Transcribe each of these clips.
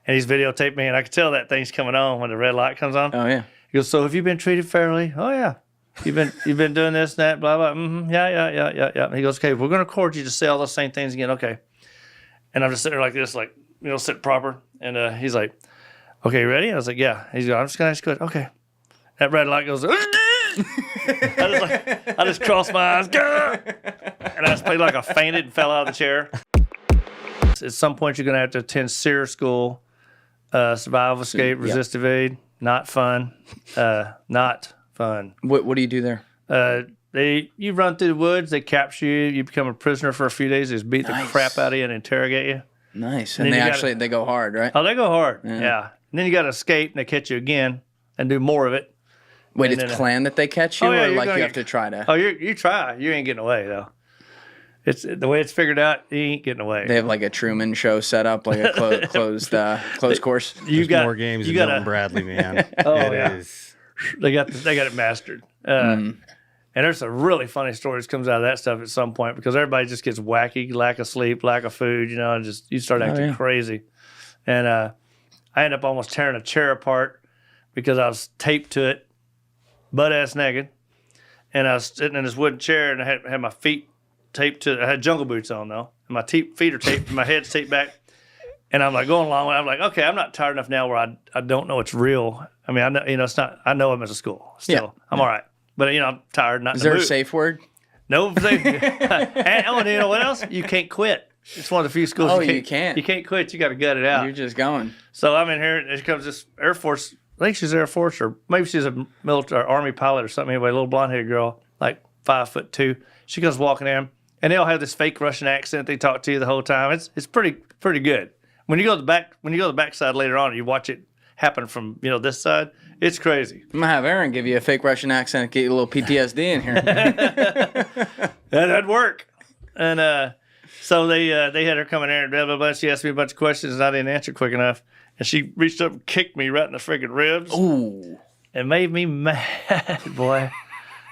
and he's videotaped me, and I could tell that thing's coming on when the red light comes on. Oh yeah. He goes, so have you been treated fairly? Oh yeah. You've been doing this and that, blah blah. Yeah. He goes, okay, we're gonna record you to say all those same things again. Okay. And I'm just sitting there like this, like, sit proper. And he's like, okay, you ready? I was like, yeah. He's like, I'm just gonna ask you a question. Okay. That red light goes. I just crossed my eyes, and I just played like I fainted and fell out of the chair. At some point, you're gonna have to attend SERE school, survival, escape, resist, evade. Not fun. Not fun. What do you do there? You run through the woods. They capture you. You become a prisoner for a few days. They just beat the crap out of you and interrogate you. Nice. And they go hard, right? Oh, they go hard. Yeah. And then you got to escape, and they catch you again and do more of it. Wait, it's planned that they catch you, or like you have to try to? Oh, you try. You ain't getting away though. It's the way it's figured out. You ain't getting away. They have like a Truman Show set up, like a closed course. There's more games than Milton Bradley, man. They got it mastered. And there's some really funny stories comes out of that stuff at some point because everybody just gets wacky, lack of sleep, lack of food, and just you start acting crazy. And I ended up almost tearing a chair apart because I was taped to it, butt-ass naked. And I was sitting in this wooden chair, and I had my feet taped to it. I had jungle boots on, though. And my feet are taped, and my head's taped back. And I'm like going along with it. I'm like, okay, I'm not tired enough now where I don't know it's real. I mean, I know, it's not, I know I'm at a school still. I'm all right. But, I'm tired. Is there a safe word? No safe. And you know what else? You can't quit. It's one of the few schools you can't. You can't quit. You got to gut it out. You're just going. So I'm in here, and here comes this Air Force. I think she's Air Force, or maybe she's a military Army pilot or something. Anyway, a little blonde-haired girl, like 5'2". She comes walking in, and they all have this fake Russian accent. They talk to you the whole time. It's pretty good. When you go to the backside later on, and you watch it happen from this side. It's crazy. I'm gonna have Aaron give you a fake Russian accent, get you a little PTSD in here. That'd work. And so they had her come in there and blah blah blah. She asked me a bunch of questions, and I didn't answer quick enough. And she reached up and kicked me right in the friggin' ribs. Ooh. And made me mad, boy.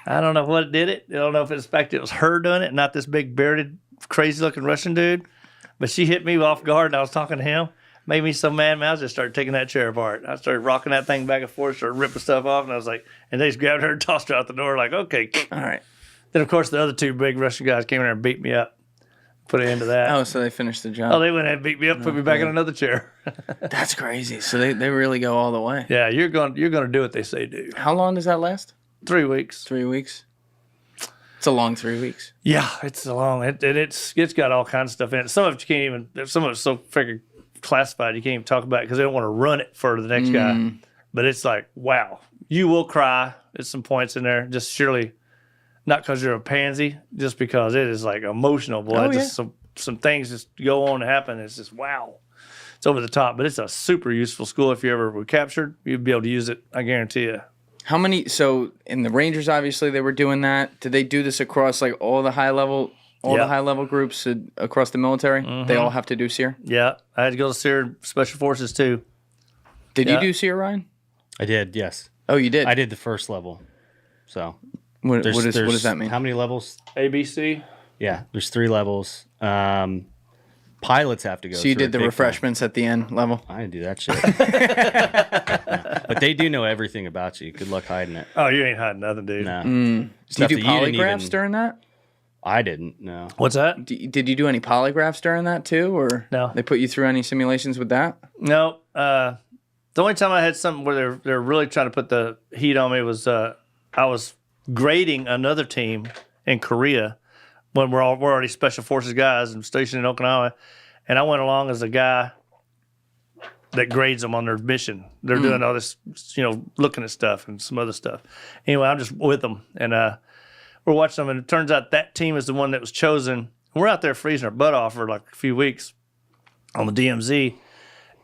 I don't know what did it. I don't know if it's the fact it was her doing it, not this big bearded, crazy looking Russian dude. But she hit me off guard, and I was talking to him. Made me so mad, man. I just started taking that chair apart. I started rocking that thing back and forth, started ripping stuff off, and I was like, and they just grabbed her and tossed her out the door, like, okay. All right. Then, of course, the other two big Russian guys came in there and beat me up. Put an end to that. Oh, so they finished the job. Oh, they went ahead and beat me up, put me back in another chair. That's crazy. So they really go all the way. Yeah, you're going to do what they say do. How long does that last? 3 weeks. 3 weeks. It's a long 3 weeks. Yeah, it's a long. It's got all kinds of stuff in it. Some of it you can't even. Some of it's so freaking classified you can't even talk about it because they don't want to run it for the next guy. But it's like, wow, you will cry at some points in there. Just surely. Not because you're a pansy, just because it is like emotional, boy. Oh, just some things just go on and happen. It's just wow. It's over the top, but it's a super useful school. If you ever were captured, you'd be able to use it. I guarantee you. How many? So in the Rangers, obviously they were doing that. Did they do this across like all the high level groups across the military? Mm-hmm. They all have to do SERE. Yeah, I had to go to SERE Special Forces too. Did you do SERE, Ryan? I did. Yes. Oh, you did. I did the first level. So. What does that mean? How many levels? A, B, C? Yeah, there's 3 levels. Pilots have to go. So you did the refreshments at the end level? I didn't do that shit. But they do know everything about you. Good luck hiding it. Oh, you ain't hiding nothing, dude. No. Did you do polygraphs during that? I didn't, no. What's that? Did you do any polygraphs during that too? Or no. They put you through any simulations with that? No. The only time I had something where they're really trying to put the heat on me was I was grading another team in Korea when we're already special forces guys and stationed in Okinawa, and I went along as a guy that grades them on their mission. They're doing all this, looking at stuff and some other stuff. Anyway, I'm just with them, and we're watching them, and it turns out that team is the one that was chosen. We're out there freezing our butt off for like a few weeks on the DMZ,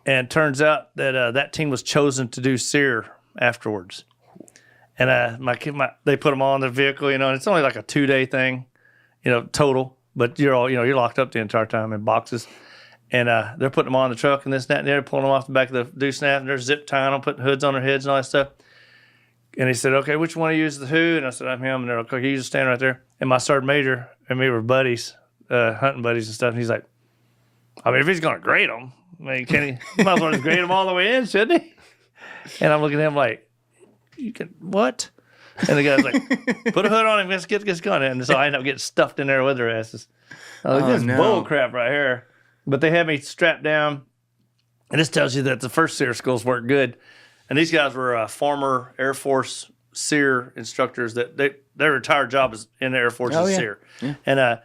and it turns out that that team was chosen to do SERE afterwards. And they put them all in the vehicle, and it's only like a 2-day thing, total. But you're locked up the entire time in boxes. And they're putting them on the truck and this, that, and they're pulling them off the back of the deuce snap, and they're zip tying them, putting hoods on their heads and all that stuff. And he said, okay, which one of you is the who? And I said, I'm him. And they're like, okay, you just stand right there. And my sergeant major and me were buddies, hunting buddies and stuff. And he's like, I mean, if he's going to grade them, I mean, he might as well just grade them all the way in, shouldn't he? And I'm looking at him like, you can, what? And the guy's like, put a hood on him, let's get this going. And so I end up getting stuffed in there with their asses. I was like, this is bull crap right here. But they had me strapped down. And this tells you that the first SERE schools worked good. And these guys were former Air Force SERE instructors that their entire job is in the Air Force is SERE. Yeah. And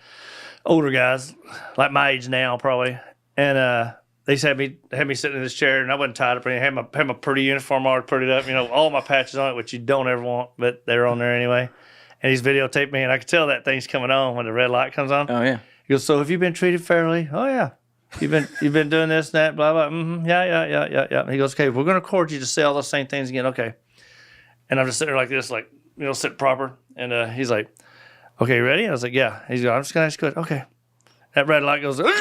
older guys, like my age now probably. And they just had me sitting in this chair, and I wasn't tied up. I had my pretty uniform already prettied up, all my patches on it, which you don't ever want, but they're on there anyway. And he's videotaped me, and I could tell that thing's coming on when the red light comes on. Oh, yeah. He goes, so have you been treated fairly? Oh, yeah. You've been doing this and that, blah, blah. Mm-hmm. Yeah. And he goes, okay, we're going to record you to say all those same things again. Okay. And I'm just sitting there like this, like, sit proper. And he's like, okay, you ready? And I was like, yeah. He's like, I'm just going to ask you a question. Okay. That red light goes, I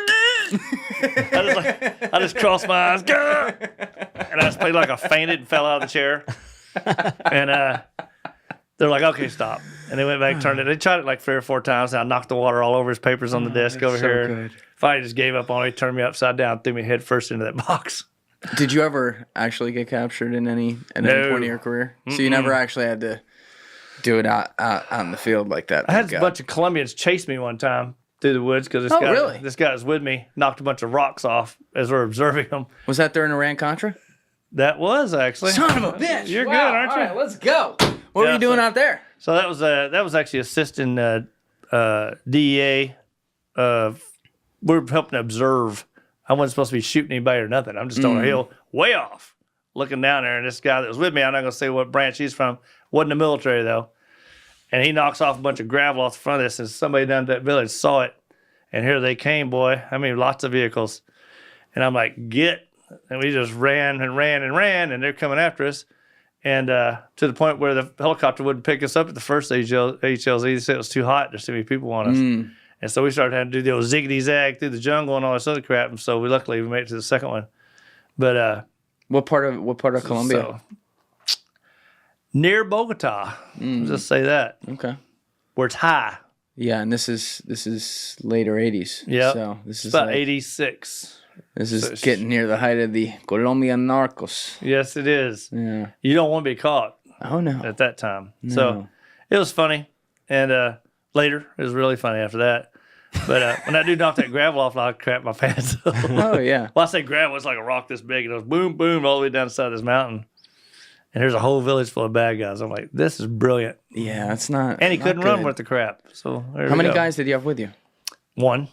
just crossed my eyes. And I just played like I fainted and fell out of the chair. And they're like, okay, stop. And they went back, turned it. They tried it like 3 or 4 times. And I knocked the water all over his papers on the desk over here. Good. Finally just gave up on it. He turned me upside down, threw me head first into that box. Did you ever actually get captured in any point of your career? Mm-mm. So you never actually had to do it out in the field like that? I had a bunch of Colombians chase me one time through the woods because this guy was with me, knocked a bunch of rocks off as we're observing him. Was that during Iran-Contra? That was actually. Son of a bitch! You're good, aren't you? All right, let's go. What were you doing out there? So that was actually assisting DEA. We were helping observe. I wasn't supposed to be shooting anybody or nothing. I'm just on a hill, way off, looking down there. And this guy that was with me, I'm not going to say what branch he's from, wasn't in the military though. And he knocks off a bunch of gravel off the front of this, and somebody down at that village saw it. And here they came, boy. I mean, lots of vehicles. And I'm like, get. And we just ran, and they're coming after us. And to the point where the helicopter wouldn't pick us up at the first HLZ. They said it was too hot. There's too many people on us. And so we started having to do the old ziggity-zag through the jungle and all this other crap. And so luckily we made it to the second one. But what part of Colombia? So, near Bogota. Just say that. Okay. Where it's high. Yeah, and this is later 80s. Yeah. So this is about like 86. This is getting near the height of the Colombian narcos. Yes, it is. Yeah. You don't want to be caught. Oh no. At that time. No. So it was funny. And later, it was really funny after that. But when that dude knocked that gravel off, I crap my pants. Oh, yeah. Well, I say gravel, it's like a rock this big. And it was boom, boom, all the way down the side of this mountain. And there's a whole village full of bad guys. I'm like, this is brilliant. Yeah, that's not. And he couldn't run worth the crap. So how many guys did you have with you? One.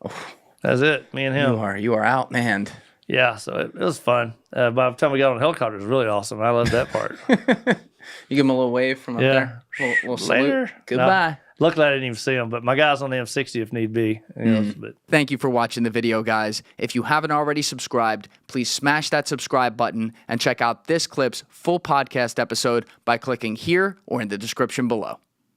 Oh. That's it. Me and him. You are outmanned. Yeah, so it was fun. By the time we got on the helicopter, it was really awesome. I loved that part. You give him a little wave from up there? Little salute. Goodbye. No. Luckily, I didn't even see him, but my guy's on the M60 if need be. But. Thank you for watching the video, guys. If you haven't already subscribed, please smash that subscribe button and check out this clip's full podcast episode by clicking here or in the description below.